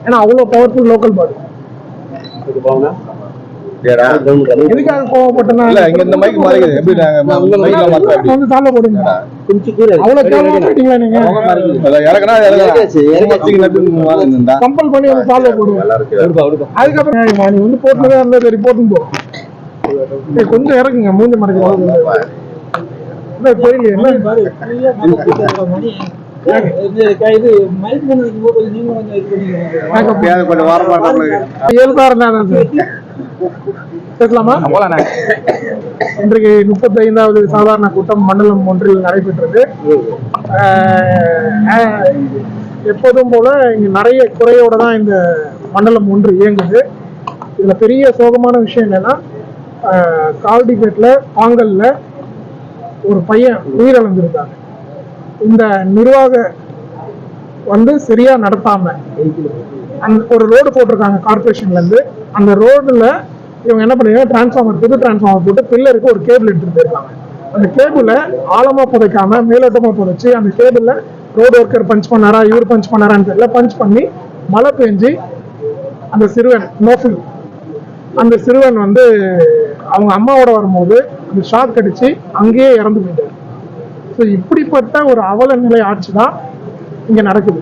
ஏன்னா அவ்வளவு powerful local body. எதுக்காக கோவப்பட்டனா இங்க இந்த மைக் மாறிக்குது எப்படி நாங்க மைக்ல மாத்த வந்து சால போடுங்க கொஞ்சம் கீழ அவ்வளவு கேவலமா போட்டீங்களா நீங்க இறங்கனா இறங்கனா கம்பல் பண்ணி வந்து சால போடுங்க அதுக்கு அப்புறம் நீ வந்து போட்றதே அந்த ரிப்போர்ட்டும் போ கொஞ்சம் இறங்குங்க மூஞ்சி மறைக்க என்ன தெரியல என்ன பாரு இது மைக் பண்ணதுக்கு போட்டு நீங்க வந்து இது பண்ணீங்க கொஞ்சம் வார மாட்டீங்க இயல்பா இருந்தானே பேசலாமா? இன்றைக்கு 35வது சாதாரண கூட்டம் மண்டலம் 1 நடைபெற்றது. எப்போதும் போல இங்க நிறைய குறையோட தான் இந்த மண்டலம் 1 இயங்குது. இதுல பெரிய சோகமான விஷயம் என்னன்னா கால்டிபேட்ல பாங்கல்ல ஒரு பையன் உயிரிழந்திருக்காங்க. இந்த நிர்வாக வந்து சரியா நடத்தாம ஒரு ரோடு போட்டிருக்காங்க கார்பரேஷன்ல இருந்து. அந்த ரோடுல இவங்க என்ன பண்ணிருக்காங்க, டிரான்ஸ்ஃபார்மர் புது டிரான்ஸ்ஃபார்மர் போட்டு பில்லருக்கு ஒரு கேபிள் எடுத்துட்டு போயிருக்காங்க. அந்த கேபிள ஆழமா புதைக்காம மேலோட்டமா புதைச்சு அந்த கேபிள்ல ரோடு ஒர்க்கர் பஞ்ச் பண்ணாரா இவர் பஞ்ச் பண்ணாரான்னு தெரியல, பஞ்ச் பண்ணி மழை பெஞ்சு அந்த சிறுவன் நோஃபில் அந்த சிறுவன் வந்து அவங்க அம்மாவோட வரும்போது அந்த ஷாக் அடிச்சு அங்கேயே இறந்து போயிட்டார். ஸோ இப்படிப்பட்ட ஒரு அவல நிலை ஆட்சி தான் இங்க நடக்குது.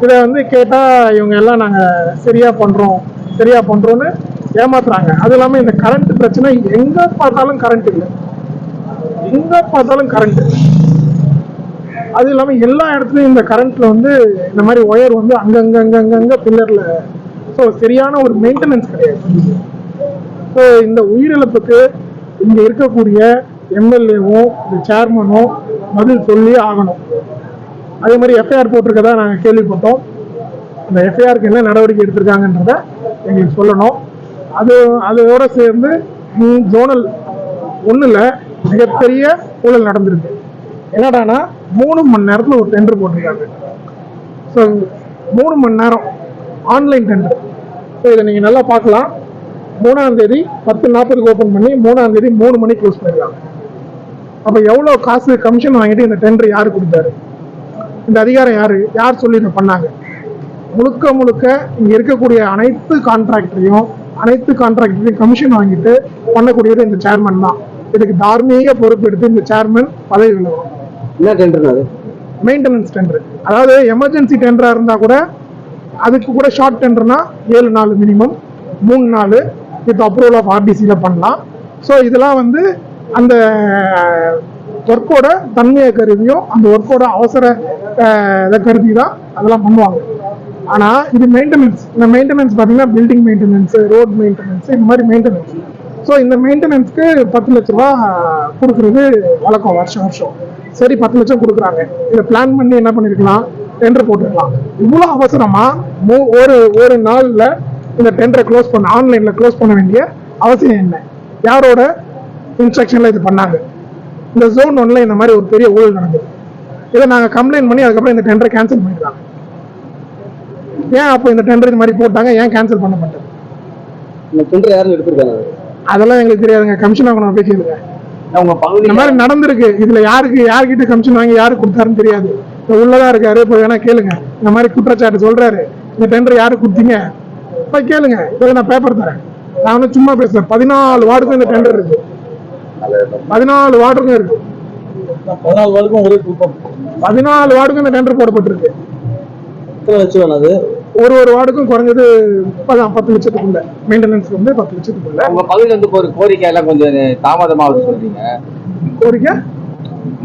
இதை வந்து கேட்டா இவங்க எல்லாம் நாங்க சரியா பண்றோம்னு ஏமாத்துறாங்க. அது இல்லாம இந்த கரண்ட் பிரச்சனை எங்க பார்த்தாலும் கரண்ட் இல்லை, அது இல்லாம எல்லா இடத்துலயும் இந்த கரண்ட்ல வந்து இந்த மாதிரி ஒயர் வந்து அங்கங்க பில்லர்ல. ஸோ சரியான ஒரு மெயின்டெனன்ஸ் கிடையாது. ஸோ இந்த உயிரிழப்புக்கு இங்க இருக்கக்கூடிய எம்எல்ஏவும் இந்த சேர்மனும் பதில் சொல்லி ஆகணும். அதே மாதிரி எஃப்ஐஆர் போட்டிருக்கதா நாங்கள் கேள்விப்பட்டோம். அந்த எஃப்ஐஆருக்கு என்ன நடவடிக்கை எடுத்திருக்காங்கன்றத எங்களுக்கு சொல்லணும். அதோட சேர்ந்து ஜோனல் 1ல் மிகப்பெரிய ஊழல் நடந்திருக்கு. என்னடானா 3 மணி நேரத்தில் ஒரு டெண்டர் போட்டிருக்காங்க. ஸோ 3 மணி நேரம் ஆன்லைன் டெண்டர். ஸோ இதை நீங்கள் நல்லா பார்க்கலாம். 3ஆம் தேதி 10:40 ஓப்பன் பண்ணி 3ஆம் தேதி 3 மணிக்கு க்ளோஸ் பண்ணிருக்காங்க. அப்போ எவ்வளோ காசு கமிஷன் வாங்கிட்டு இந்த டெண்டர் யார் கொடுத்தாரு, இந்த அதிகாரம் யார் சொல்லி இதை பண்ணாங்க? முழுக்க இங்க இருக்கக்கூடிய அனைத்து கான்ட்ராக்டரையும் கமிஷன் வாங்கிட்டு பண்ணக்கூடியது இந்த சேர்மன் தான். இதுக்கு தார்மீக பொறுப்பெடுத்து இந்த சேர்மன் பதவி விலகும். என்ன டெண்டர்? அது மெயின்டெனன்ஸ் டெண்டர். அதாவது எமர்ஜென்சி டெண்டரா இருந்தா கூட அதுக்கு கூட ஷார்ட் டெண்டர்னா 7 நாள் மினிமம், 3 நாள் வித் அப்ரூவல் ஆஃப் ஆர்டிசியில் பண்ணலாம். ஸோ இதெல்லாம் வந்து அந்த ஒர்க்கோட தன்மையை கருதியும் அந்த ஒர்க்கோட அவசர இதை கருதி தான் அதெல்லாம் பண்ணுவாங்க. ஆனால் இது மெயின்டெனன்ஸ். இந்த மெயின்டெனன்ஸ் பார்த்தீங்கன்னா பில்டிங் மெயின்டெனன்ஸ், ரோட் மெயின்டெனன்ஸ், இந்த மாதிரி மெயின்டெனன்ஸ். ஸோ இந்த மெயின்டெனன்ஸ்க்கு 10 லட்ச ரூபா கொடுக்குறது வழக்கம் வருஷம். சரி 10 லட்சம் கொடுக்குறாங்க. இதை பிளான் பண்ணி என்ன பண்ணிருக்கலாம், டெண்டர் போட்டுருக்கலாம். இவ்வளோ அவசரமா ஒரு நாளில் இந்த டெண்டரை க்ளோஸ் பண்ண, ஆன்லைன்ல க்ளோஸ் பண்ண வேண்டிய அவசியம் என்ன? யாரோட இன்ஸ்ட்ரக்ஷன்ல இது பண்ணாங்க? இந்த ஜோன் 1ல் இந்த மாதிரி ஒரு பெரிய ஊழல் நடந்தது. இதை நாங்கள் கம்ப்ளைண்ட் பண்ணி அதுக்கப்புறம் இந்த டெண்டரை கேன்சல் பண்ணிடுறாங்க. ஏன் அப்போ இந்த டெண்டர் இது மாதிரி போட்டாங்க, ஏன் கேன்சல் பண்ணப்பட்டது? இந்த டெண்டர் யாரும் எடுத்துருக்காங்க அதெல்லாம் எங்களுக்கு தெரியாதுங்க. கமிஷன் அவங்க நான் பேசிடுங்க. இந்த மாதிரி நடந்திருக்கு. இதுல யாருக்கிட்ட கமிஷன் வாங்கி யாரு கொடுத்தாருன்னு தெரியாது. உள்ளதா இருக்காரு, இப்போ வேணா கேளுங்க. இந்த மாதிரி குற்றச்சாட்டு சொல்றாரு, இந்த டெண்டர் யாரு கொடுத்தீங்க போய் கேளுங்க. இப்போ நான் பேப்பர் தரேன். நான் வந்து சும்மா பேசுறேன். 14 வார்டுக்கும் இந்த டெண்டர் இருக்கு. 14 வார்டுக்கும் இருக்கு. 14 வார்டுக்கும் இந்த டெண்டர் போடப்பட்டிருக்கு. ஒரு வார்டுக்கும் குறைஞ்சது 10 லட்சத்துக்குள்ள மெயின்டெனன்ஸ் வந்து 10 லட்சத்துக்குள்ள. உங்க பகுதியில் வந்து ஒரு கோரிக்கை எல்லாம் கொஞ்சம் தாமதமாக சொல்றீங்க. கோரிக்கை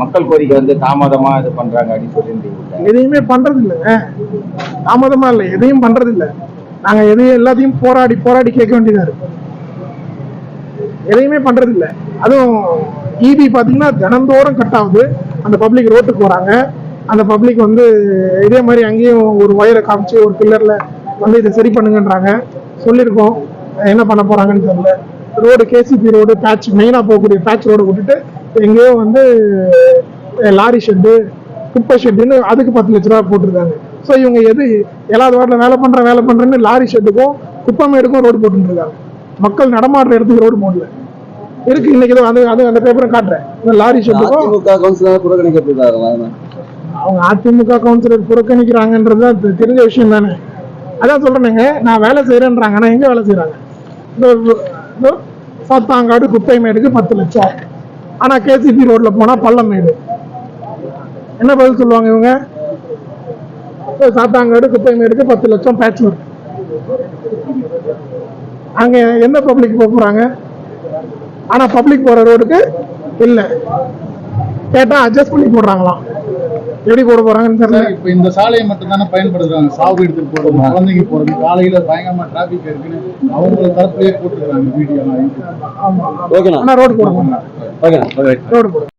மக்கள் கோரிக்கை வந்து தாமதமா இது பண்றாங்க அப்படின்னு சொல்லியிருந்தீங்க. எதையுமே பண்றது இல்லைங்க, தாமதமா இல்லை, எதையும் பண்றது இல்லை. நாங்க எல்லாத்தையும் போராடி கேட்க வேண்டியதா இருக்கு. எதையுமே பண்றது இல்லை. அதுவும் இபி பாத்தீங்கன்னா தினந்தோறும் கட் ஆகுது. அந்த பப்ளிக் ரோட்டுக்கு வராங்க. அந்த பப்ளிக் வந்து இதே மாதிரி அங்கேயும் ஒரு ஒயரை காமிச்சு ஒரு பில்லர்ல வந்து இதை சரி பண்ணுங்கன்றாங்க. சொல்லியிருக்கோம், என்ன பண்ண போறாங்கன்னு தெரியல. ரோடு கேசிபி ரோடு பேட்ச், மெயினாக போகக்கூடிய பேட்ச் ரோடு விட்டுட்டு எங்கேயோ வந்து லாரி ஷெட்டு, குப்பை ஷெட்டுன்னு அதுக்கு 10 லட்ச ரூபா போட்டிருக்காங்க. ஸோ இவங்க எல்லாவது வார்டில் வேலை பண்ணுறேன்னு லாரி ஷெட்டுக்கும் குப்பை மேடுக்கும் ரோடு போட்டுருக்காங்க. மக்கள் நடமாடுற இடத்துக்கு ரோடு போடல இருக்கு. இன்னைக்கு அது அந்த பேப்பரை காட்டுறேன். லாரி ஷெட்டுக்கும் அவங்க அதிமுக கவுன்சிலர் புறக்கணிக்கிறாங்கன்றது தான் தெரிஞ்ச விஷயம் தானே. அதான் சொல்றேனுங்க, நான் வேலை செய்யறேன்றாங்க. ஆனா எங்க வேலை செய்யறாங்க? சாத்தாங்காடு குப்பைமேடுக்கு 10 லட்சம். ஆனா கேசிபி ரோட்ல போனா பள்ளமேடு. என்ன பதில் சொல்லுவாங்க இவங்க? சாத்தாங்காடு குப்பைமேடுக்கு 10 லட்சம் பேட்ச் ஒர்க். அங்க எந்த பப்ளிக் போறாங்க? ஆனா பப்ளிக் போற ரோடுக்கு இல்ல, கேட்டா அட்ஜஸ்ட் பண்ணி போடுறாங்களாம். எப்படி போட போறாங்கன்னு தெரியல. இப்ப இந்த சாலையை மட்டும் தானே பயன்படுத்துறாங்க. சாவு எடுத்துட்டு போறது, குழந்தைங்க போறது, காலையில பயங்கரமா டிராபிக் இருக்குன்னு அவங்க தரப்புலயே போட்டுருக்காங்க வீடியோ. ஆனா ரோடு போடுவாங்க, ரோடு போடுவாங்க.